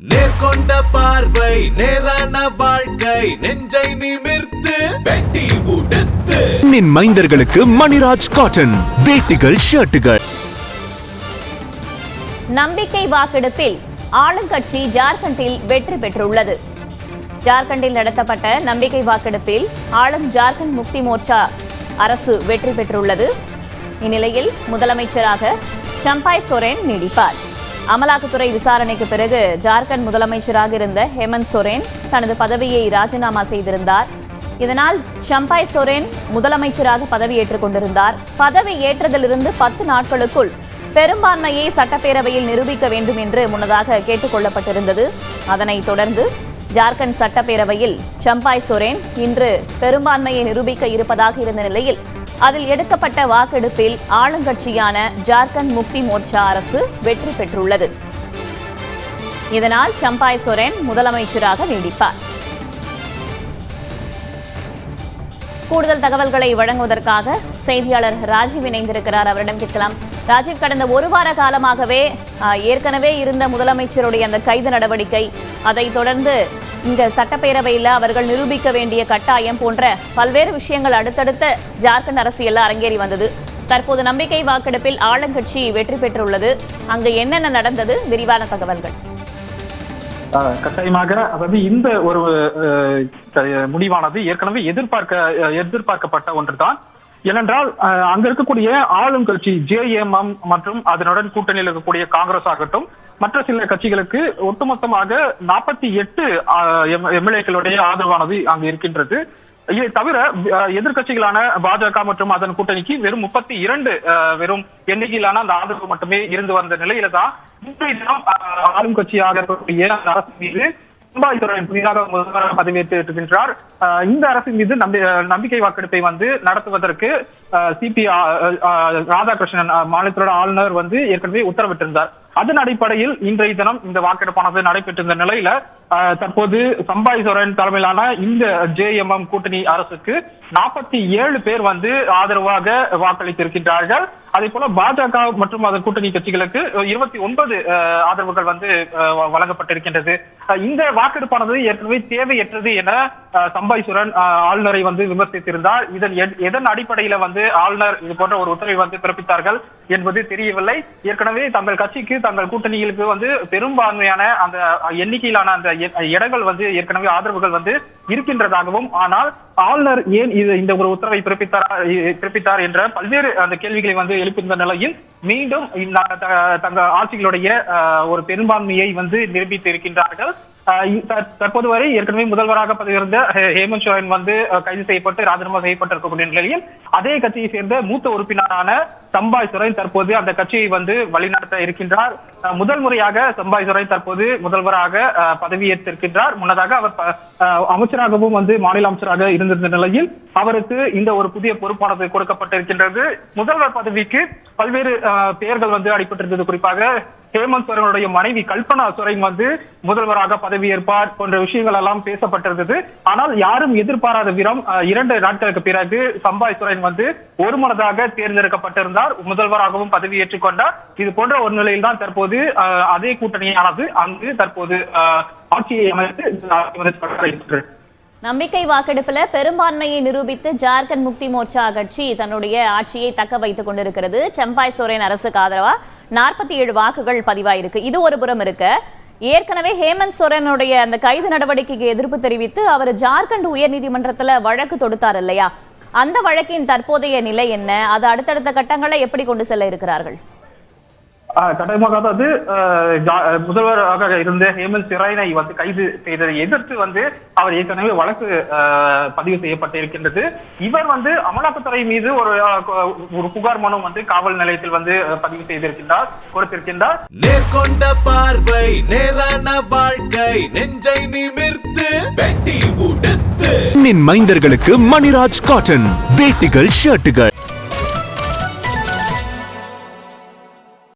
நேர்கொண்ட பார்வை நேரான வாழ்க்கை நெஞ்சை நிமிர்த்து வெட்டி உடுத்து மைந்தர்களுக்கு மணிராஜ் காட்டன் வேட்டிகள் ஷர்ட்டுகள். நம்பிக்கை வாக்கெடுப்பில் ஆளுங்கட்சி ஜார்க்கண்டில் வெற்றி பெற்றுள்ளது. ஜார்க்கண்டில் நடத்தப்பட்ட நம்பிக்கை வாக்கெடுப்பில் ஆளும் ஜார்க்கண்ட் முக்தி மோர்ச்சா அரசு வெற்றி பெற்றுள்ளது. இந்நிலையில் முதலமைச்சராக சம்பாய் சோரன் நீடிப்பார். அமலாக்கத்துறை விசாரணைக்கு பிறகு ஜார்க்கண்ட் முதலமைச்சராக இருந்த ஹேமந்த் சோரன் தனது பதவியை ராஜினாமா செய்திருந்தார். இதனால் சம்பாய் சோரன் முதலமைச்சராக பதவியேற்றுக் கொண்டிருந்தார். பதவி ஏற்றதிலிருந்து 10 நாட்களுக்குள் பெரும்பான்மையை சட்டப்பேரவையில் நிரூபிக்க வேண்டும் என்று முன்னதாக கேட்டுக் கொள்ளப்பட்டிருந்தது. அதனைத் தொடர்ந்து ஜார்க்கண்ட் சட்டப்பேரவையில் சம்பாய் சோரன் இன்று பெரும்பான்மையை நிரூபிக்க இருப்பதாக இருந்த நிலையில் அதில் எடுக்கப்பட்ட வாக்கெடுப்பில் ஆளுங்கட்சியான ஜார்க்கண்ட் முக்தி மோர்ச்சா அரசு வெற்றி பெற்றுள்ளது. இதனால் சம்பாய் சோரன் முதலமைச்சராக நீடிப்பார். கூடுதல் தகவல்களை வழங்குவதற்காக செய்தியாளர் ராஜீவ் இணைந்திருக்கிறார். அவரிடம் கேட்கலாம். ராஜீவ், கடந்த ஒரு வார காலமாகவே ஏற்கனவே இருந்த முதலமைச்சருடைய அந்த கைது நடவடிக்கை, அதைத் தொடர்ந்து இந்த சட்டப்பேரவையில் அவர்கள் நிரூபிக்க வேண்டிய கட்டாயம் போன்ற பல்வேறு விஷயங்கள் அடுத்தடுத்த ஜார்க்கண்ட் அரசியல் அரங்கேறி வந்தது. தற்போது நம்பிக்கை வாக்கெடுப்பில் ஆளுங்கட்சி வெற்றி பெற்றுள்ளது. அங்கு என்னென்ன நடந்தது? விரிவான தகவல்கள். கட்டாயமாக, அதாவது இந்த ஒரு முடிவானது ஏற்கனவே எதிர்பார்க்கப்பட்ட ஒன்றுதான். ஏனென்றால் அங்க இருக்கக்கூடிய ஆளும் கட்சி JMM மற்றும் அதனுடன் கூட்டணியில் இருக்கக்கூடிய காங்கிரஸ் ஆகட்டும், மற்ற சில கட்சிகளுக்கு ஒட்டுமொத்தமாக 48 MLA-க்களுடைய ஆதரவானது அங்கு இருக்கின்றது. இதை தவிர எதிர்கட்சிகளான பாஜக மற்றும் அதன் கூட்டணிக்கு வெறும் 32 வெறும் எண்ணிக்கையிலான அந்த ஆதரவு மட்டுமே இருந்து வந்த நிலையில தான் இன்றைய தினம் ஆளும் கட்சியாக இருக்கக்கூடிய அரசு மீது சம்பாய் சோரன் புதிதாக முதல்வராக பதவியேற்றிருக்கின்றார். இந்த அரசின் மீது நம்பிக்கை வாக்கெடுப்பை நடத்துவதற்கு CP ராதாகிருஷ்ணன் மாநிலத்தோட ஆளுநர் ஏற்கனவே உத்தரவிட்டிருந்தார். அதன் அடிப்படையில் இன்றைய தினம் இந்த வாக்கெடுப்பானது நடைபெற்றிருந்த நிலையில தற்போது சம்பாய் சோரன் தலைமையிலான இந்த JMM கூட்டணி அரசுக்கு 47 பேர் ஆதரவாக வாக்களித்திருக்கின்றார்கள். அதே போல பாஜக மற்றும் அதன் கூட்டணி கட்சிகளுக்கு 29 ஆதரவுகள் வழங்கப்பட்டிருக்கின்றது. இந்த வாக்கெடுப்பானது ஏற்கனவே தேவையற்றது என சம்பாய் சோரன் ஆளுநரை விமர்சித்திருந்தார். எதன் அடிப்படையில ஆளுநர் இது போன்ற ஒரு உத்தரவை பிறப்பித்தார்கள் என்பது தெரியவில்லை. ஏற்கனவே தங்கள் கட்சிக்கு, தங்கள் கூட்டணிகளுக்கு பெரும்பான்மையான அந்த எண்ணிக்கையிலான அந்த இடங்கள் ஏற்கனவே ஆதரவுகள் இருக்கின்றதாகவும், ஆனால் ஆளுநர் ஏன் இந்த ஒரு உத்தரவை பிறப்பித்தார் என்ற பல்வேறு அந்த கேள்விகளை எழுப்பியிருந்த நிலையில் மீண்டும் தங்கள் ஆட்சிகளுடைய ஒரு பெரும்பான்மையை நிரூபித்து இருக்கின்றார்கள். தற்போது வரை ஏற்கனவே முதல்வராக பதவியிருந்த ஹேமந்த் சோரன் கைது செய்யப்பட்டு ராஜினாமா செய்யப்பட்டிருக்கக்கூடிய நிலையில் அதே கட்சியை சேர்ந்த மூத்த உறுப்பினரான சம்பாய் சோரன் தற்போது அந்த கட்சியை வழிநடத்த இருக்கின்றார். முதல் முறையாக சம்பாய் சோரன் தற்போது முதல்வராக பதவியேற்றிருக்கின்றார். முன்னதாக அவர் அமைச்சராகவும் மாநில அமைச்சராக இருந்திருந்த நிலையில் அவருக்கு இந்த ஒரு புதிய பொறுப்பானது கொடுக்கப்பட்டிருக்கின்றது. முதல்வர் பதவிக்கு பல்வேறு பெயர்கள் அடிபட்டிருந்தது. குறிப்பாக ஹேமந்த் சோரனுடைய மனைவி கல்பனா சோரன் முதல்வராக பதவியேற்பார் போன்ற விஷயங்கள் எல்லாம் பேசப்பட்டிருந்தது. ஆனால் யாரும் எதிர்பாராத விதம் 2 நாட்களுக்கு பிறகு சம்பாய் சோரன் ஒருமனதாக தேர்ந்தெடுக்கப்பட்டிருந்தார். முதல்வராகவும் பதவியேற்றுக் கொண்டார். இது போன்ற ஒரு நிலையில் தான் தற்போது அதே கூட்டணியானது அங்கு தற்போது ஆட்சியை அமைத்து நம்பிக்கை வாக்கெடுப்புல பெரும்பான்மையை நிரூபித்து ஜார்க்கண்ட் முக்தி மோர்ச்சா கட்சி தன்னுடைய ஆட்சியை தக்க வைத்துக் கொண்டிருக்கிறது. சம்பாய் சோரன் அரசுக்கு ஆதரவா 47 வாக்குகள் பதிவாயிருக்கு. இது ஒரு புறம் இருக்க, ஏற்கனவே ஹேமந்த் சோரனுடைய அந்த கைது நடவடிக்கைக்கு எதிர்ப்பு தெரிவித்து அவர் ஜார்க்கண்ட் உயர்நீதிமன்றத்துல வழக்கு தொடுத்தார் இல்லையா? அந்த வழக்கின் தற்போதைய நிலை என்ன? அது அடுத்தடுத்த கட்டங்களை எப்படி கொண்டு செல்ல இருக்கிறார்கள்? கட்டாயமாக, அதாவது முதல்வராக இருந்த ஹேமந்த் சோரனை கைது செய்ததை எதிர்த்து அவர் ஏற்கனவே வழக்கு பதிவு செய்யப்பட்டிருக்கின்றது. இவர் அமலாக்கத்துறை மீது ஒரு புகார் மனு காவல் நிலையத்தில் பதிவு கொடுத்திருக்கின்றார். நேர்கொண்ட பார்வை நேரான வாழ்க்கை நெஞ்சை நிமிர்த்து வெட்டி உடுத்து மைந்தர்களுக்கு மணிராஜ் காட்டன் வேட்டிகள் ஷர்ட்டுகள்.